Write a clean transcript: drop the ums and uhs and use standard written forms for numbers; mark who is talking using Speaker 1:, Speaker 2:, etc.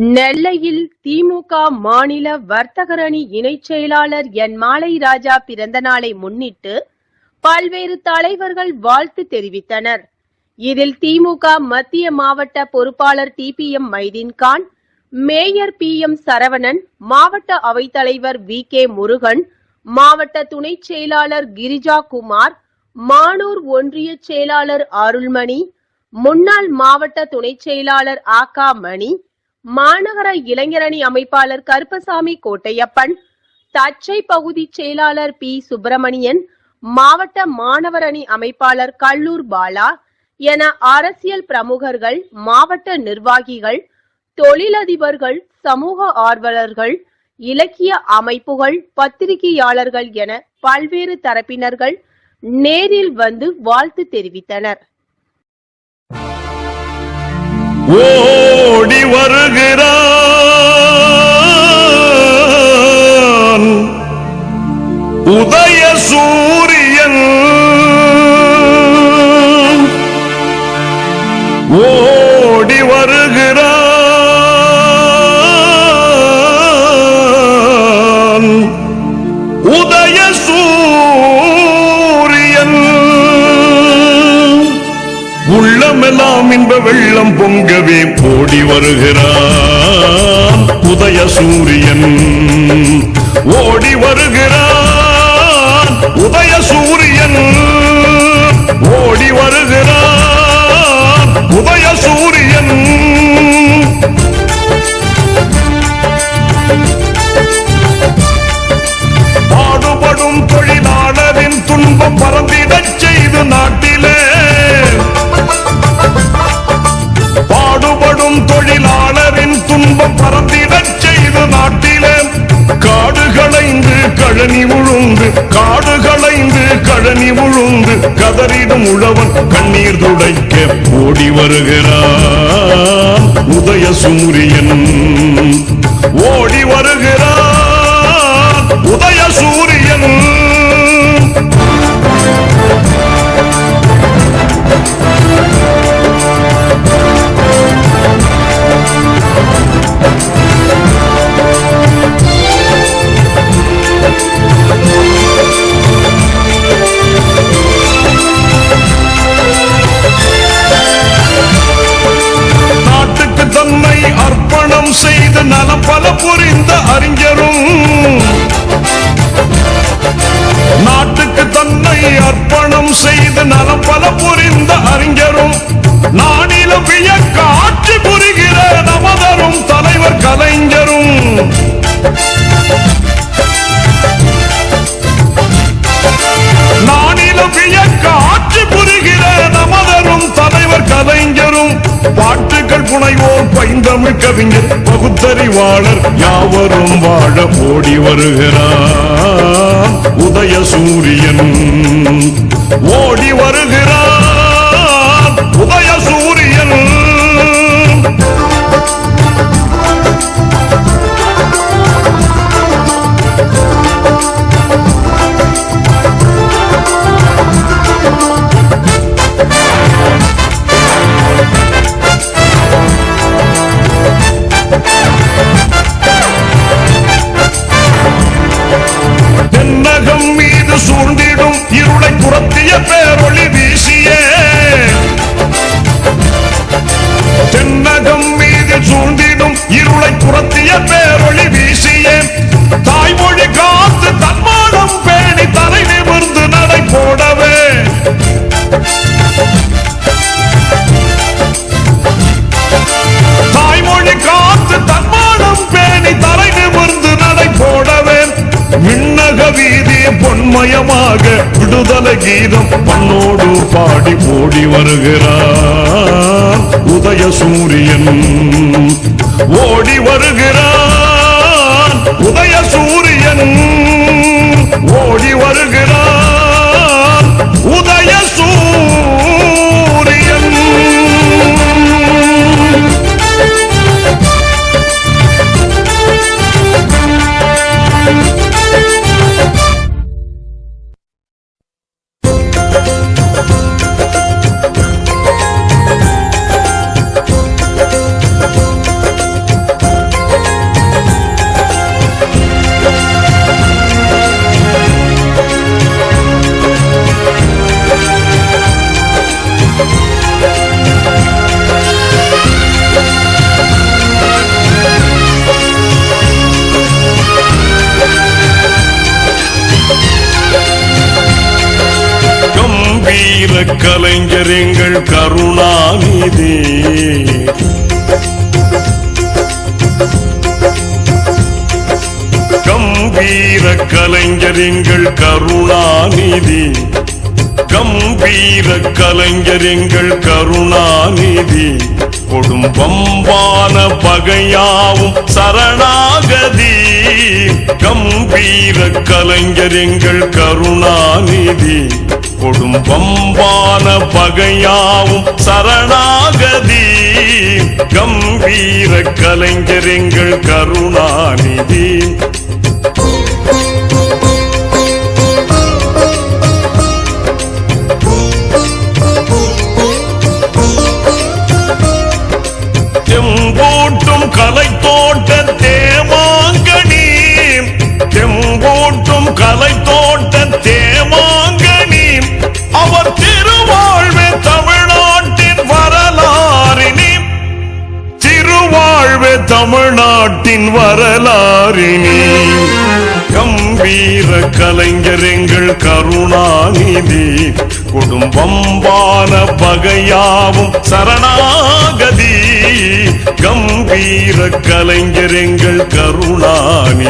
Speaker 1: நெல்லையில் திமுக மாநில வர்த்தகரணி இணைச் செயலாளர் என் மாலை ராஜா பிறந்த நாளை முன்னிட்டு பல்வேறு தலைவர்கள் வாழ்த்து தெரிவித்தனர். இதில் திமுக மத்திய மாவட்ட பொறுப்பாளர் TPM Mydeenkhan, mayor PM Saravanan, மாவட்ட அவைத்தலைவர் VK முருகன், மாவட்ட துணை செயலாளர் கிரிஜா குமார், மானூர் ஒன்றிய செயலாளர் அருள்மணி, முன்னாள் மாவட்ட துணை செயலாளர் ஆகா மணி, மாநகர இளைஞரணி அமைப்பாளர் கருப்பசாமி கோட்டையப்பன், தச்சை பகுதி செயலாளர் P சுப்பிரமணியன், மாவட்ட மாணவர் அணி அமைப்பாளர் கல்லூர் பாலா என அரசியல் பிரமுகர்கள், மாவட்ட நிர்வாகிகள், தொழிலதிபர்கள், சமூக ஆர்வலர்கள், இலக்கிய அமைப்புகள், பத்திரிகையாளர்கள் என பல்வேறு தரப்பினர்கள் நேரில் வந்து வாழ்த்து தெரிவித்தனர்.
Speaker 2: ஓடி வருகிறான் உதய சூரியன், ஓடி வருகிறான் உதய சூரியன், உள்ளமெல்லாம் இன்ப வெள்ளம் பொங்கவே ஓடி வருகிறான் உதய சூரியன், ஓடி வருகிறான் உதய சூரியன், ஓடி வருகிறான் உதய சூரியன். பாடுபடும் தொழிலாளரின் துன்பம் பறந்திடச் செய்து நாட்டிலே, பாடுபடும் தொழிலாளரின் துன்பம் பறந்திடச் செய்து நாட்டிலே, காடுகளைந்து கழனி உழுந்து, காடுகளைந்து கழனி உழுந்து கதறிடும் உழவன் கண்ணீர் துடைக்க ஓடி வருகிறான் உதய சூரியன், ஓடி வருகிறான் உதய சூரியன். நாட்டுக்கு தன்னை அர்ப்பணம் செய்து நலம் பல புரிந்த அறிஞரும், நாட்டுக்கு தன்னை அர்ப்பணம் செய்து நலம் பல புரிந்த அறிஞரும், நானிலம் வியக்க ஆட்சி புரிகிற நமதரும் தலைவர் கலைஞரும், நானிலம் வியக்க ஆட்சி புரிகிற நமதரும் தலைவர் கலைஞரும், பாட்டுகள் புனைவோர் பைந்தமிழ் கவிஞர் பகுத்தறிவாளர் யாவரும் வாழ ஓடி வருகிறான் உதய சூரியன், ஓடி வருகிறான் உதய சூரியன். தென்னகம் மீது சூழ்ந்திடும் இருளை துரத்திய பேரொளி வீசியே, தென்னகம் மீது சூழ்ந்திடும் இருளை துரத்திய பேரொளி வீசியே, தாய்மொழி காத்து தன்மானம் பேணி தலை நிமிர்ந்து நடை போடவே, தாய்மொழி காத்து தன்மானம் பேணி தலை நிமிர்ந்து நடை போடவே, விண்ணக வீதி பொன்மயமாக விடுதலை கீதம் பண்ணோடு பாடி ஓடி வருகிறான் உதய சூரியன், ஓடி வருகிறான் உதய சூரியன், ஓடி வருகிறான் உதய சூரியன். கலைஞர் எங்கள் கருணாநிதி. கம்பீர கலைஞர் எங்கள் கருணாநிதி. கம்பீர கலைஞர் எங்கள் கருணாநிதி. கொடும் பம்பான பகையாவும் சரணாகதி. கம்பீர கலைஞர் எங்கள் கருணாநிதி. கொடும் பம்பான பகையாவும் சரணாகதி. கம்பீர கலைஞர் எங்கள் கருணாநிதி. தெம்பூட்டும் கலை தோட்ட தேமாங்கனி. தெம்பூட்டும் கலை தோட்ட தேமாங்கனி. அவர் திருவாழ்வே தமிழ்நாட்டின் வரலாறினி. திருவாழ்வே தமிழ்நாட்டின் வரலாறினி. கம்பீர கலைஞர் எங்கள் கருணாநிதி. குடும்பம்பான பகையாவும் சரணாகதி. கம்பீர கலைஞர் எங்கள் கருணாநிதி.